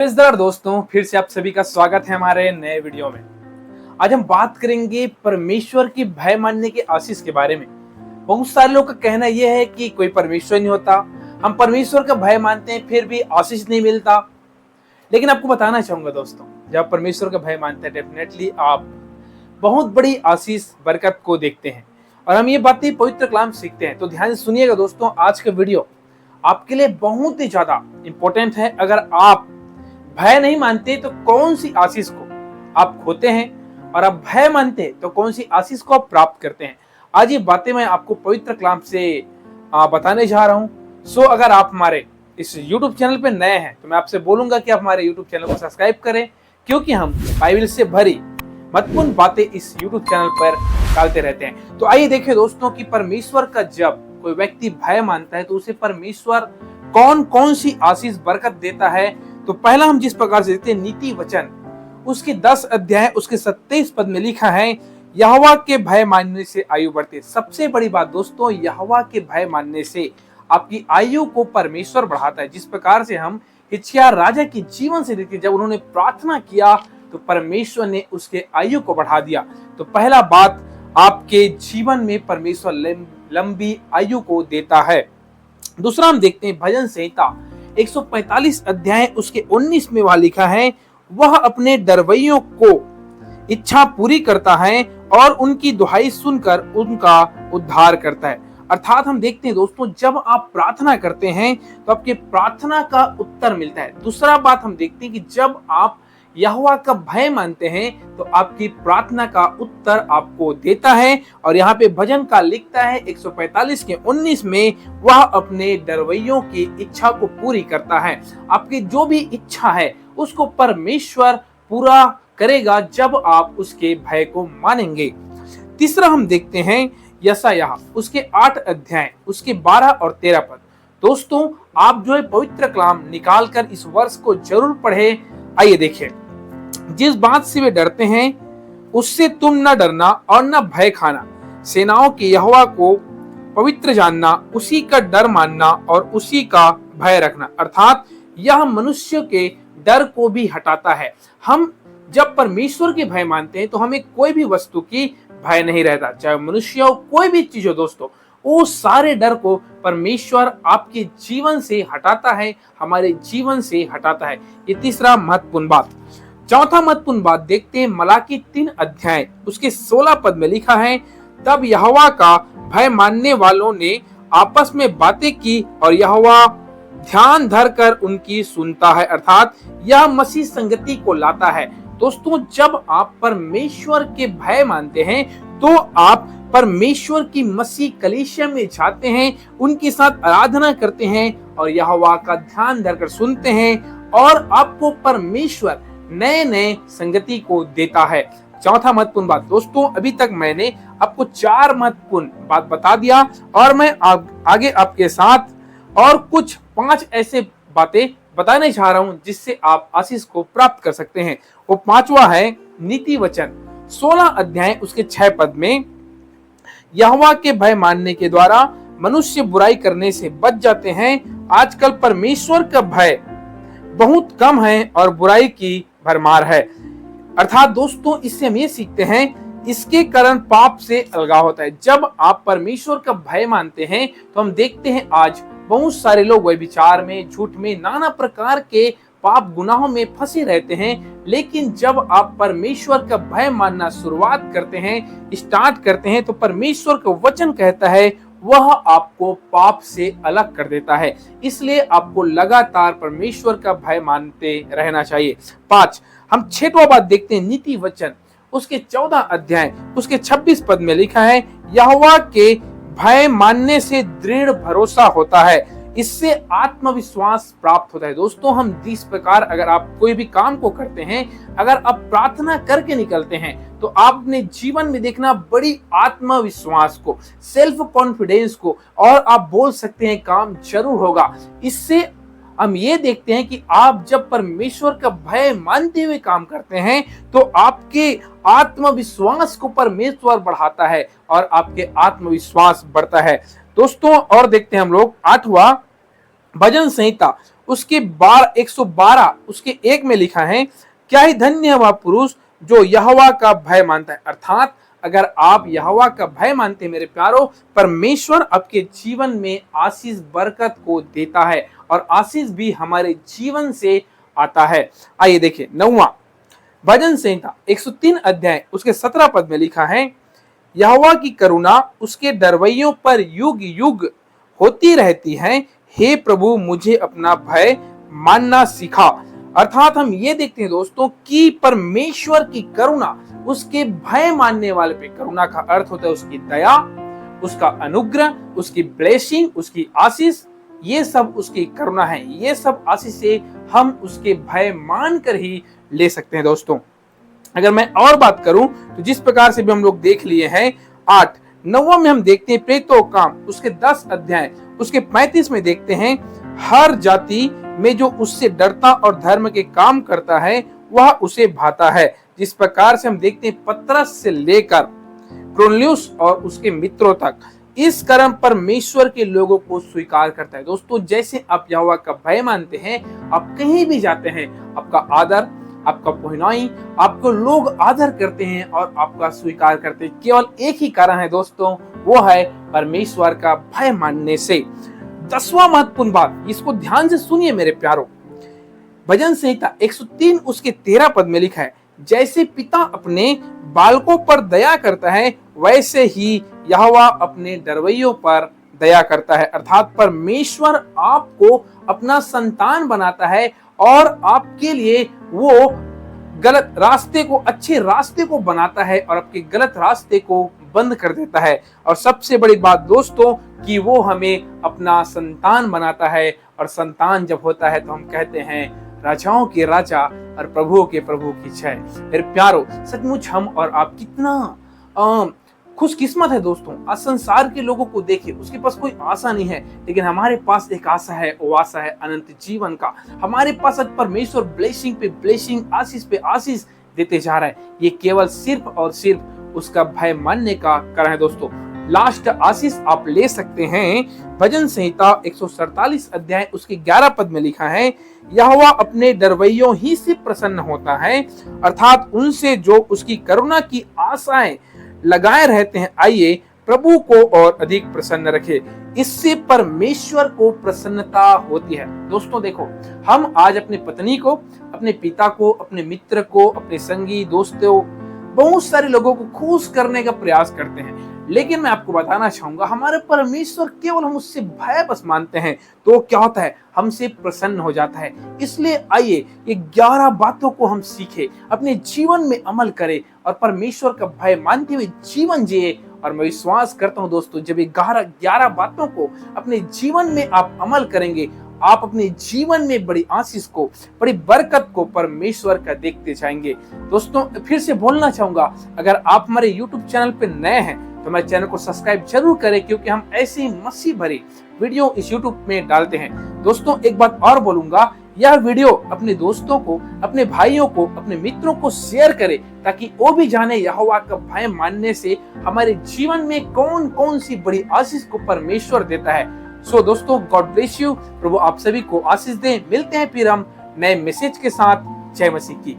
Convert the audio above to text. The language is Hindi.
नमस्कार दोस्तों, फिर से आप सभी का स्वागत है हमारे नए वीडियो में। आज हम बात करेंगे परमेश्वर की भय मानने के आशीष के बारे में। बहुत सारे लोग का कहना यह है कि कोई परमेश्वर नहीं होता, हम परमेश्वर का भय मानते हैं फिर भी आशीष नहीं मिलता। लेकिन आपको बताना चाहूंगा दोस्तों, जब परमेश्वर का भय मानते हैं डेफिनेटली आप बहुत बड़ी आशीष बरकत को देखते हैं और हम ये बातें पवित्र कलाम सीखते हैं। तो ध्यान से सुनिएगा दोस्तों, आज का वीडियो आपके लिए बहुत ही ज्यादा इंपॉर्टेंट है। अगर आप भय नहीं मानते तो कौन सी आशीष को आप खोते हैं, और आप भय मानते तो कौन सी आशीष को आप प्राप्त करते हैं। आज ये बातें मैं आपको पवित्र कलाम से बताने जा रहा हूं। सो अगर आप हमारे इस YouTube चैनल पे नए हैं तो मैं आपसे बोलूंगा कि आप हमारे YouTube चैनल को सब्सक्राइब करें, क्योंकि हम बाइबल से भरी महत्वपूर्ण बातें इस YouTube चैनल पर डालते रहते हैं। तो आइए देखिए दोस्तों कि परमेश्वर का जब कोई व्यक्ति भय मानता है तो उसे परमेश्वर कौन कौन सी आशीष बरकत देता है। तो पहला हम जिस प्रकार से देखते हैं, नीति वचन उसके 10 अध्याय उसके 27 पद में लिखा है, यहोवा के भय मानने से आयु बढ़ती। सबसे बड़ी बात दोस्तों, यहोवा के भय मानने से आपकी आयु को परमेश्वर बढ़ाता है। जिस प्रकार से हम हिजकिय्याह राजा के जीवन से देखते हैं, जब उन्होंने प्रार्थना किया तो परमेश्वर ने उसके आयु को बढ़ा दिया। तो पहला बात, आपके जीवन में परमेश्वर लंबी आयु को देता है। दूसरा हम देखते हैं भजन संहिता 145 अध्याय उसके 19 में वह लिखा है, वह अपने डरवैयों को इच्छा पूरी करता है और उनकी दुहाई सुनकर उनका उद्धार करता है। अर्थात हम देखते हैं दोस्तों, जब आप प्रार्थना करते हैं तो आपके प्रार्थना का उत्तर मिलता है। दूसरा बात हम देखते हैं कि जब आप यहोवा का भय मानते हैं तो आपकी प्रार्थना का उत्तर आपको देता है। और यहाँ पे भजन का लिखता है 145 के 19 में, वह अपने डरवैयों की इच्छा को पूरी करता है। आपकी जो भी इच्छा है उसको परमेश्वर पूरा करेगा जब आप उसके भय को मानेंगे। तीसरा हम देखते हैं यशायाह उसके 8 अध्याय उसके 12 और 13 पद। दोस्तों आप जो है पवित्र कलाम निकाल कर इस वर्ष को जरूर पढ़े। आइए देखिए, जिस बात से वे डरते हैं उससे तुम न डरना और न भय खाना, सेनाओं के यहोवा को पवित्र जानना, उसी का डर मानना और उसी का भय रखना। अर्थात यह मनुष्य के डर को भी हटाता है। हम जब परमेश्वर के भय मानते हैं तो हमें कोई भी वस्तु की भय नहीं रहता, चाहे मनुष्य हो कोई भी चीज हो दोस्तों, वो सारे डर को परमेश्वर आपके जीवन से हटाता है, हमारे जीवन से हटाता है। ये तीसरा महत्वपूर्ण बात। चौथा महत्वपूर्ण बात देखते हैं, मलाकी 3 अध्याय उसके 16 पद में लिखा है, तब यहोवा का भय मानने वालों ने आपस में बातें की और यहोवा ध्यान धर कर उनकी सुनता है। अर्थात यह मसीह संगति को लाता है। दोस्तों जब आप परमेश्वर के भय मानते हैं तो आप परमेश्वर की मसीह कलीसिया में जाते हैं, उनके साथ आराधना करते हैं और यहोवा का ध्यान धरकर सुनते हैं और आपको परमेश्वर नए नए संगति को देता है। चौथा महत्वपूर्ण बात दोस्तों, अभी तक मैंने आपको 4 महत्वपूर्ण बात बता दिया और मैं आगे आपके साथ और कुछ 5 ऐसे बातें बताने जा रहा हूं जिससे आप आशीष को प्राप्त कर सकते हैं। वो 5वां है नीति वचन 16 अध्याय उसके 6 पद में, यहोवा के भय मानने के द्वारा मनुष्य बुराई करने से बच जाते हैं। आजकल परमेश्वर का भय बहुत कम है और बुराई की भरमार है। अर्थात दोस्तों इससे हम ये सीखते हैं, इसके कारण पाप से अलगाव होता है। जब आप परमेश्वर का भय मानते हैं तो हम देखते हैं आज बहुत सारे लोग व्यभिचार में, झूठ में, नाना प्रकार के पाप गुनाहों में फंसे रहते हैं। लेकिन जब आप परमेश्वर का भय मानना शुरुआत करते हैं, स्टार्ट करते हैं, तो परमेश्वर का वचन कहता है वह आपको पाप से अलग कर देता है। इसलिए आपको लगातार परमेश्वर का भय मानते रहना चाहिए। 5 हम 6वां बात देखते हैं, नीति वचन उसके 14 अध्याय उसके 26 पद में लिखा है, यहोवा के भय मानने से दृढ़ भरोसा होता है, इससे आत्मविश्वास प्राप्त होता है। दोस्तों हम जिस प्रकार अगर आप कोई भी काम को करते हैं, अगर आप प्रार्थना करके निकलते हैं तो आप अपने जीवन में देखना बड़ी आत्मविश्वास को, सेल्फ कॉन्फिडेंस को, और आप बोल सकते हैं काम जरूर होगा। इससे हम ये देखते हैं कि आप जब परमेश्वर का भय मानते हुए काम करते हैं तो आपके आत्मविश्वास को परमेश्वर बढ़ाता है और आपके आत्मविश्वास बढ़ता है। दोस्तों और देखते हैं हम लोग 8वां भजन संहिता उसके 112 उसके 1 में लिखा है, क्या ही धन्य है वह पुरुष जो यहोवा का भय मानता है। अर्थात अगर आप यहोवा का भय मानते हैं मेरे प्यारो, परमेश्वर आपके जीवन में आशीष बरकत को देता है और आशीष भी हमारे जीवन से आता है। आइए देखिए 9वां भजन संहिता 103 अध्याय उसके 17 पद में लिखा है, यहोवा की करुणा उसके डरवैयों पर युग युग होती रहती है। हे प्रभु मुझे अपना भय मानना सिखा। अर्थात हम ये देखते हैं दोस्तों कि परमेश्वर की करुणा उसके भय मानने वाले पे, करुणा का अर्थ होता है उसकी दया, उसका अनुग्रह, उसकी ब्लेसिंग, उसकी आशीष, ये सब उसकी करुणा है। ये सब आशीष से हम उसके भय मानकर ही ले सकते हैं दोस्तों। अगर मैं और बात करूं तो जिस प्रकार से भी हम लोग देख लिए हैं 8 9 में हम देखते हैं प्रेरितों का काम उसके 10 अध्याय उसके 35 में देखते हैं, हर जाति में जो उससे डरता और धर्म के काम करता है वह उसे भाता है। जिस प्रकार से हम देखते हैं पतरस से लेकर क्रोन्लियुस और उसके मित्रों तक इस कर्म परमेश्वर के लोगों को स्वीकार करता है। दोस्तों जैसे आप यहोवा का भय मानते हैं, आप कहीं भी जाते हैं, आपका आदर, आपका पहनाई, आपको लोग आदर करते हैं और आपका स्वीकार करते हैं। केवल एक ही कारण है दोस्तों, वो है परमेश्वर का भय मानने से। 10वां महत्वपूर्ण बात, इसको ध्यान से सुनिए मेरे प्यारो। भजन संहिता 103 उसके 13 पद में लिखा है, जैसे पिता अपने बालकों पर दया करता है वैसे ही यहोवा अपने डरवैयों पर दया करता है। अर्थात परमेश्वर आपको अपना संतान बनाता है और आपके लिए वो गलत रास्ते को अच्छे रास्ते को बनाता है और आपके गलत रास्ते को बंद कर देता है। और सबसे बड़ी बात दोस्तों कि वो हमें अपना संतान बनाता है, और संतान जब होता है तो हम कहते हैं राजाओं के राजा और प्रभुओं के प्रभु की जय। मेरे प्यारो सचमुच हम और आप कितना खुशकिस्मत है दोस्तों। आज संसार के लोगों को देखिए, उसके पास कोई आशा नहीं है, लेकिन हमारे पास एक आशा है, वो आशा है अनंत जीवन का। हमारे पास आज परमेश्वर ब्लेसिंग पे ब्लेसिंग, आशीष पे आशीष देते जा रहा है। ये केवल सिर्फ और सिर्फ उसका भय मानने का कारण है दोस्तों। लास्ट आशीष आप ले सकते हैं भजन संहिता 147 अध्याय उसके 11 पद में लिखा है, यहोवा अपने डरवैयों ही से प्रसन्न होता है, अर्थात उनसे जो उसकी करुणा की आशाएं लगाए रहते हैं। आइए प्रभु को और अधिक प्रसन्न रखे, इससे परमेश्वर को प्रसन्नता होती है। दोस्तों देखो, हम आज अपनी पत्नी को, अपने पिता को, अपने मित्र को, अपने संगी दोस्तों, बहुत सारे लोगों को खुश करने का प्रयास करते हैं, लेकिन मैं आपको बताना चाहूंगा हमारे परमेश्वर केवल हम उससे भय बस मानते हैं तो क्या होता है, हमसे प्रसन्न हो जाता है। इसलिए आइए ये 11 बातों को हम सीखे, अपने जीवन में अमल करें और परमेश्वर का भय मानते हुए जीवन जिए। और मैं विश्वास करता हूं दोस्तों, जब ये 11 बातों को अपने जीवन में आप अमल करेंगे, आप अपने जीवन में बड़ी आशीष को, बड़ी बरकत को परमेश्वर का देखते जाएंगे। दोस्तों फिर से बोलना चाहूंगा, अगर आप हमारे YouTube चैनल पे नए हैं तो हमारे चैनल को सब्सक्राइब जरूर करें, क्योंकि हम ऐसी मसीह भरी वीडियो इस YouTube में डालते हैं। दोस्तों एक बात और बोलूंगा, यह वीडियो अपने दोस्तों को, अपने भाइयों को, अपने मित्रों को शेयर करें, ताकि वो भी जाने यहोवा का भय मानने से हमारे जीवन में कौन कौन सी बड़ी आशीष को परमेश्वर देता है। सो दोस्तों गॉड ब्लेस यू, प्रभु आप सभी को आशीष दें। मिलते हैं फिर हम नए मैसेज के साथ। जय मसीह की।